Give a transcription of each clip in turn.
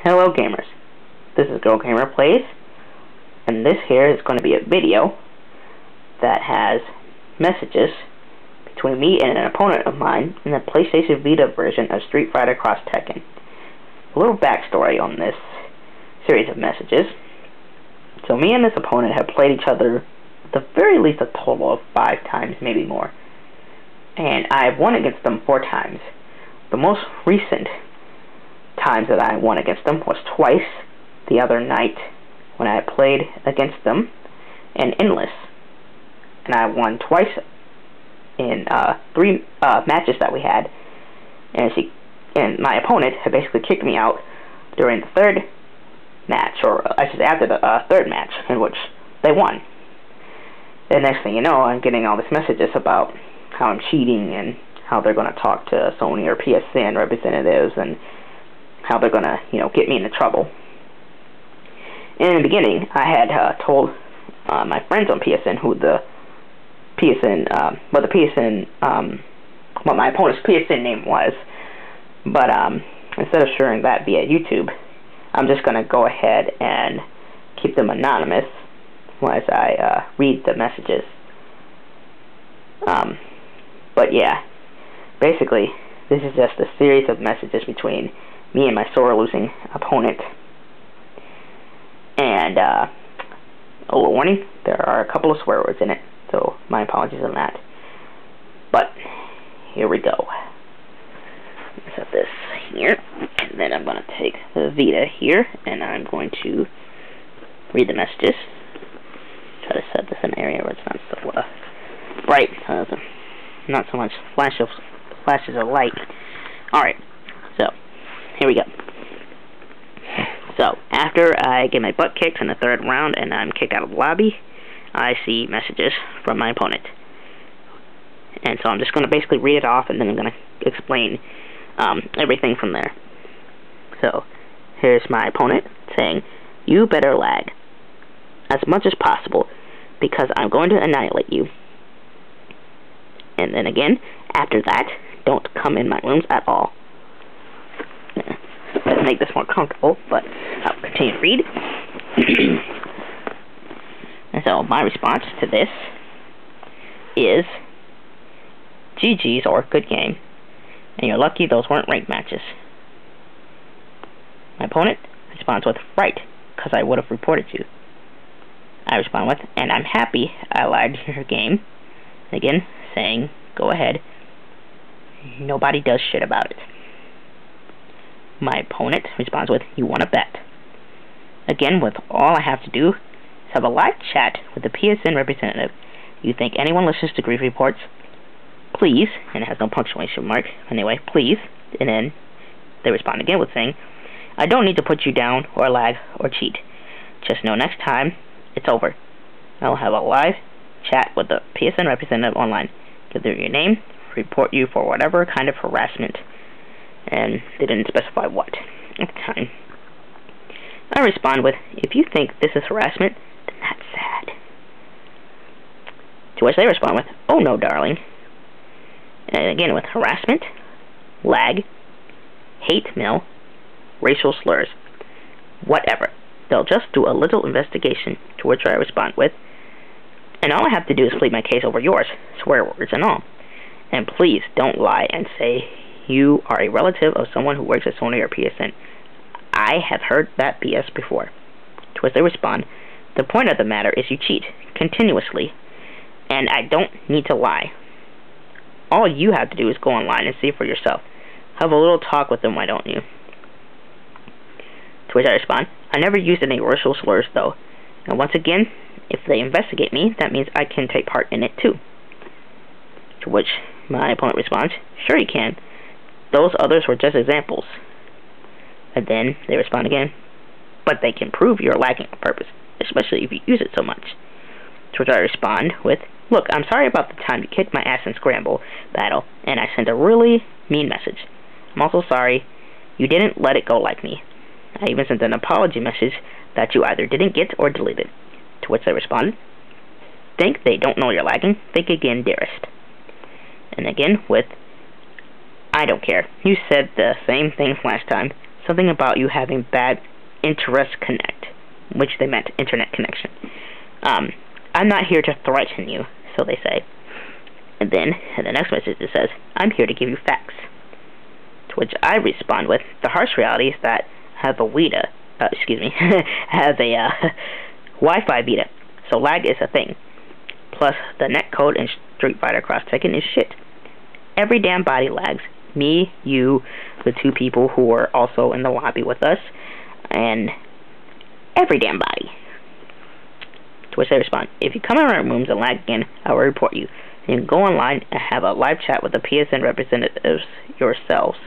Hello gamers, this is Girl Gamer Plays, and this here is going to be a video that has messages between me and an opponent of mine in the PlayStation Vita version of Street Fighter Cross Tekken. A little backstory on this series of messages. So me and this opponent have played each other at the very least a total of 5 times, maybe more. And I've won against them 4 times. The most recent times that I won against them was twice the other night when I played against them in Endless, and I won twice in 3 matches that we had, and my opponent had basically kicked me out during the 3rd match, or I should say after the 3rd match, in which they won. And next thing you know, I'm getting all these messages about how I'm cheating and how they're going to talk to Sony or PSN representatives and how they're going to, get me into trouble. And in the beginning, I had told my friends on PSN what my opponent's PSN name was. But instead of sharing that via YouTube, I'm just going to go ahead and keep them anonymous as I read the messages. But yeah, basically, this is just a series of messages between me and my sore-losing opponent. And, a little warning, there are a couple of swear words in it, so my apologies on that. But, here we go. Let's set this here, and then I'm going to take the Vita here, and I'm going to read the messages. Try to set this in an area where it's not so bright, not so much flashes of light. Alright, so here we go. So, after I get my butt kicked in the 3rd round and I'm kicked out of the lobby, I see messages from my opponent. And so I'm just going to basically read it off, and then I'm going to explain everything from there. So, here's my opponent saying, "You better lag as much as possible, because I'm going to annihilate you." And then again, after that, don't come in my rooms at all. To make this more comfortable, but I'll continue to read. And so my response to this is, GG's, or good game, and you're lucky those weren't ranked matches. My opponent responds with, right, because I would have reported you. I respond with, and I'm happy I lied to your game. Again, saying, go ahead. Nobody does shit about it. My opponent responds with, you want to bet. Again, with all I have to do is have a live chat with the PSN representative. You think anyone listens to grief reports? Please, and it has no punctuation mark, anyway, please. And then they respond again with saying, I don't need to put you down, or lag, or cheat. Just know next time, it's over. I'll have a live chat with the PSN representative online. Give them your name, report you for whatever kind of harassment. And they didn't specify what at the time. I respond with, if you think this is harassment, then that's sad. To which they respond with, oh no, darling. And again with harassment, lag, hate mail, racial slurs, whatever. They'll just do a little investigation, to which I respond with, and all I have to do is plead my case over yours, swear words and all. And please don't lie and say you are a relative of someone who works at Sony or PSN. I have heard that BS before. To which they respond, the point of the matter is you cheat, continuously, and I don't need to lie. All you have to do is go online and see for yourself. Have a little talk with them, why don't you? To which I respond, I never used any racial slurs though, and once again, if they investigate me, that means I can take part in it too. To which my opponent responds, sure you can. Those others were just examples. And then they respond again, but they can prove you're lagging on purpose, especially if you use it so much. To which I respond with, look, I'm sorry about the time you kicked my ass in Scramble battle, and I sent a really mean message. I'm also sorry you didn't let it go like me. I even sent an apology message that you either didn't get or deleted. To which they responded, think they don't know you're lagging? Think again, dearest. And again with, I don't care. You said the same things last time, something about you having bad interest connect, which they meant internet connection. I'm not here to threaten you, so they say. And then, in the next message, it says, I'm here to give you facts. To which I respond with, the harsh reality is that I have a Vita, have a Wi-Fi Vita, so lag is a thing. Plus, the netcode in Street Fighter Cross Tekken is shit. Every damn body lags. Me, you, the two people who are also in the lobby with us, and every damn body. To which they respond, if you come in our rooms and lag again, I will report you. You can go online and have a live chat with the PSN representatives yourselves.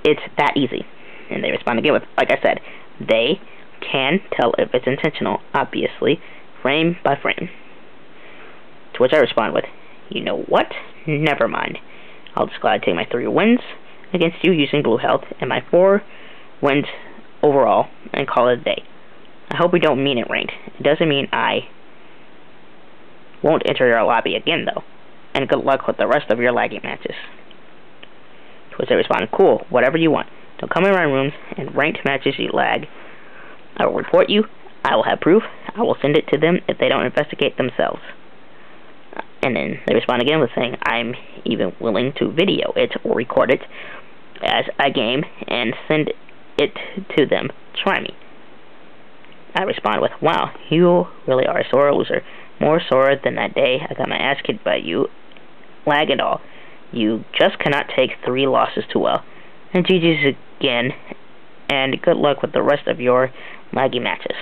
It's that easy. And they respond again with, like I said, they can tell if it's intentional, obviously, frame by frame. To which I respond with, you know what? Never mind. I'll just glad take my 3 wins against you using blue health and my 4 wins overall and call it a day. I hope we don't mean it ranked. It doesn't mean I won't enter your lobby again, though. And good luck with the rest of your lagging matches. To which they respond, cool, whatever you want. Don't come in my rooms and ranked matches you lag. I will report you. I will have proof. I will send it to them if they don't investigate themselves. And then they respond again with saying, I'm even willing to video it or record it as a game and send it to them. Try me. I respond with, wow, you really are a sore loser. More sore than that day I got my ass kicked by you. Lag and all. You just cannot take 3 losses too well. And GG's again, and good luck with the rest of your laggy matches.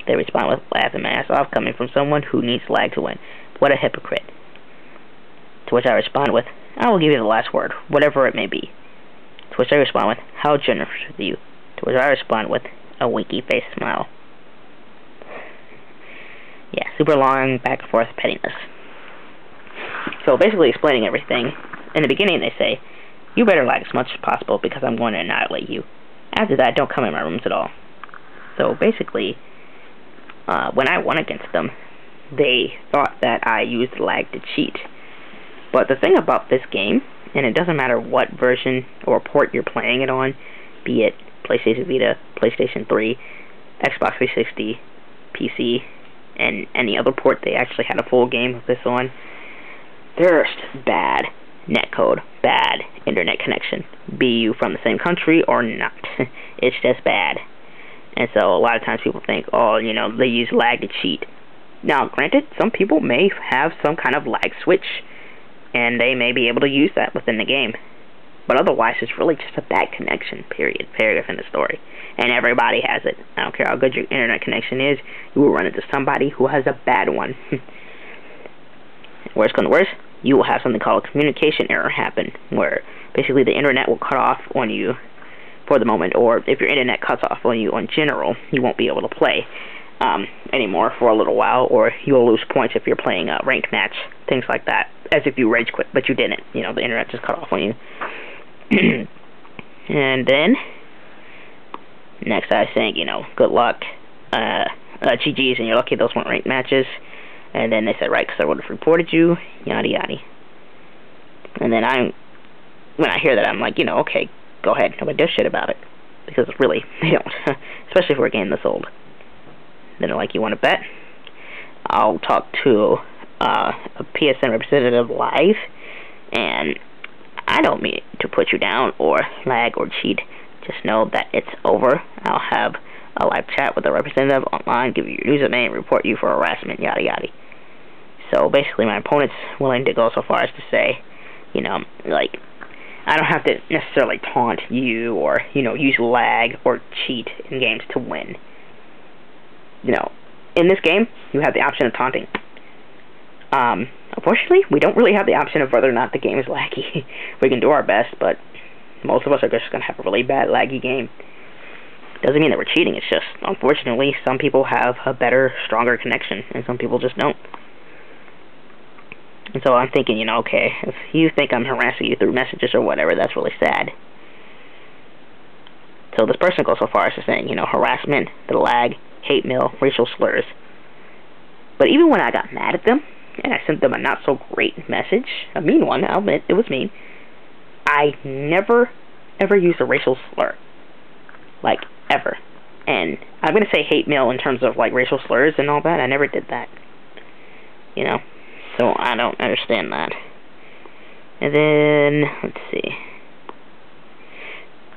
They respond with, laughing my ass off, coming from someone who needs lag to win. What a hypocrite. To which I respond with, I will give you the last word, whatever it may be. To which I respond with, how generous with you. To which I respond with a winky face smile. Yeah, super long back and forth pettiness. So basically explaining everything, in the beginning they say, you better lag as much as possible because I'm going to annihilate you. After that, don't come in my rooms at all. So basically, when I won against them, they thought that I used lag to cheat. But the thing about this game, and it doesn't matter what version or port you're playing it on, be it PlayStation Vita, PlayStation 3, Xbox 360, PC, and any other port they actually had a full game of this on, there's bad netcode, bad internet connection, be you from the same country or not. It's just bad. And so a lot of times people think, oh, you know, they use lag to cheat. Now, granted, some people may have some kind of lag switch, and they may be able to use that within the game. But otherwise, it's really just a bad connection, period. Paragraph in the story. And everybody has it. I don't care how good your internet connection is, you will run into somebody who has a bad one. Worst comes to worst, you will have something called a communication error happen, where basically the internet will cut off on you for the moment, or if your internet cuts off on you in general, you won't be able to play anymore for a little while, or you'll lose points if you're playing a ranked match, things like that, as if you rage quit, but you didn't. You know, the internet just cut off on you. And then, next I think, you know, good luck, GG's, and you're lucky those weren't ranked matches. And then they said, right, because I would have reported you, yada yada. And then when I hear that, I'm like, you know, okay, go ahead, nobody does shit about it. Because really, they don't. Especially if we're a game this old. Then they're like, you want to bet? I'll talk to a PSN representative live, and I don't mean to put you down or lag or cheat. Just know that it's over. I'll have a live chat with a representative online, give you your username, report you for harassment, yada yada. So basically my opponent's willing to go so far as to say, you know, like, I don't have to necessarily taunt you or, you know, use lag or cheat in games to win. You know, in this game, you have the option of taunting. Unfortunately, we don't really have the option of whether or not the game is laggy. We can do our best, but most of us are just going to have a really bad laggy game. Doesn't mean that we're cheating, it's just, unfortunately, some people have a better, stronger connection, and some people just don't. And so I'm thinking, you know, okay, if you think I'm harassing you through messages or whatever, that's really sad. So this person goes so far as to saying, you know, harassment, the lag, hate mail, racial slurs. But even when I got mad at them, and I sent them a not-so-great message, a mean one, I'll admit, it was mean, I never ever used a racial slur. Like, ever. And I'm going to say hate mail in terms of, like, racial slurs and all that. I never did that. You know? So, I don't understand that. And then, let's see.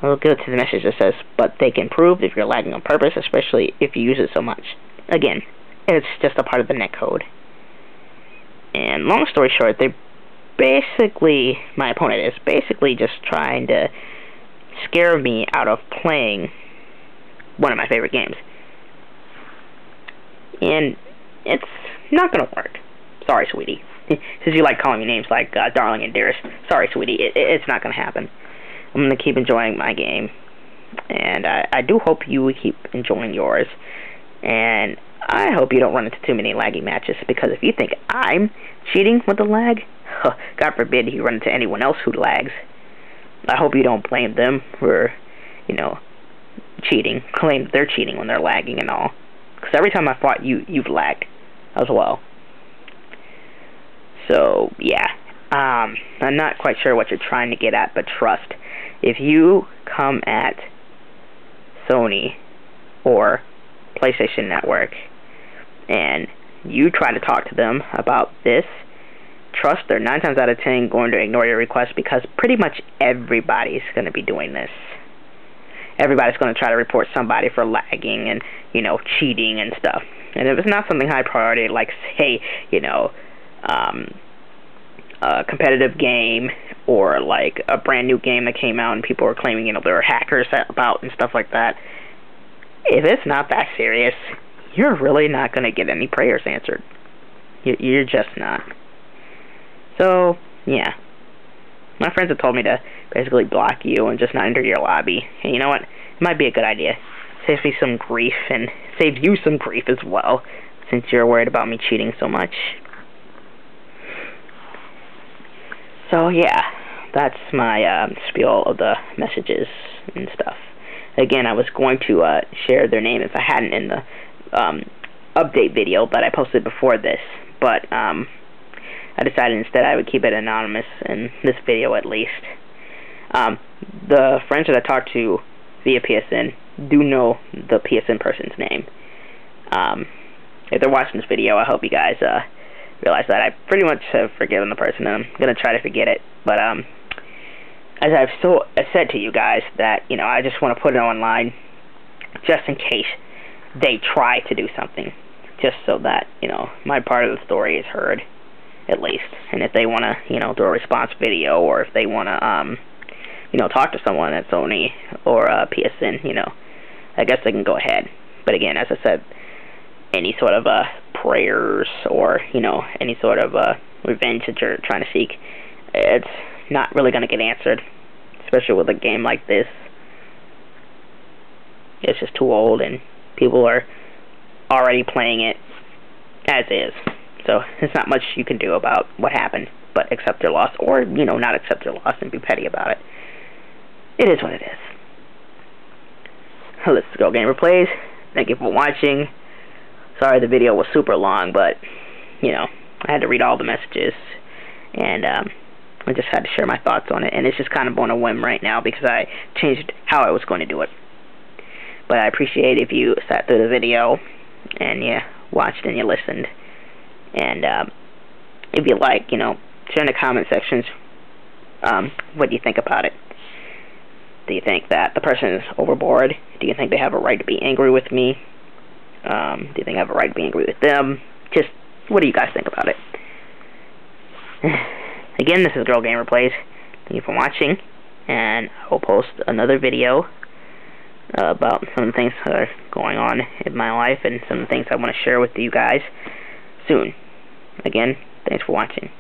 I'll go to the message that says, but they can prove if you're lagging on purpose, especially if you use it so much. Again, it's just a part of the netcode. And long story short, they basically, my opponent is basically just trying to scare me out of playing one of my favorite games. And it's not going to work. Sorry, sweetie. Since you like calling me names like darling and dearest. Sorry, sweetie. It's not going to happen. I'm going to keep enjoying my game. And I do hope you keep enjoying yours. And I hope you don't run into too many laggy matches. Because if you think I'm cheating with the lag, God forbid you run into anyone else who lags. I hope you don't blame them for, you know, cheating. Claim they're cheating when they're lagging and all. Because every time I fought you, you've lagged as well. So, yeah. I'm not quite sure what you're trying to get at, but trust. If you come at Sony or PlayStation Network and you try to talk to them about this, trust they're 9 times out of 10 going to ignore your request, because pretty much everybody's going to be doing this. Everybody's going to try to report somebody for lagging and, you know, cheating and stuff. And if it's not something high priority, like, say, you know, a competitive game or like a brand new game that came out and people were claiming, you know, there were hackers about and stuff like that, if it's not that serious, you're really not going to get any prayers answered. You're just not. So, yeah. My friends have told me to basically block you and just not enter your lobby. And you know what? It might be a good idea. Saves me some grief and saves you some grief as well, since you're worried about me cheating so much. So, yeah. That's my spiel of the messages and stuff. Again, I was going to share their name if I hadn't in the update video that I posted before this. But I decided instead I would keep it anonymous in this video at least. The friends that I talked to via PSN do know the PSN person's name. If they're watching this video, I hope you guys realize that I pretty much have forgiven the person, and I'm going to try to forget it. But as I've said to you guys, that, you know, I just want to put it online just in case they try to do something, just so that, you know, my part of the story is heard, at least. And if they want to, you know, do a response video, or if they want to, you know, talk to someone at Sony or PSN, you know, I guess they can go ahead. But again, as I said, any sort of prayers or, you know, any sort of revenge that you're trying to seek, it's not really going to get answered, especially with a game like this. It's just too old, and people are already playing it as is. So there's not much you can do about what happened, but accept your loss, or, you know, not accept your loss and be petty about it. It is what it is. Let's go Gamer Plays. Thank you for watching. Sorry the video was super long, but, you know, I had to read all the messages, and I just had to share my thoughts on it, and it's just kind of on a whim right now because I changed how I was going to do it. But I appreciate if you sat through the video and you watched and you listened. And if you like, you know, share in the comment sections what do you think about it. Do you think that the person is overboard? Do you think they have a right to be angry with me? Do you think I have a right to be angry with them? Just, what do you guys think about it? Again, this is Girl Gamer Plays. Thank you for watching, and I will post another video about some of the things that are going on in my life and some of the things I want to share with you guys soon. Again, thanks for watching.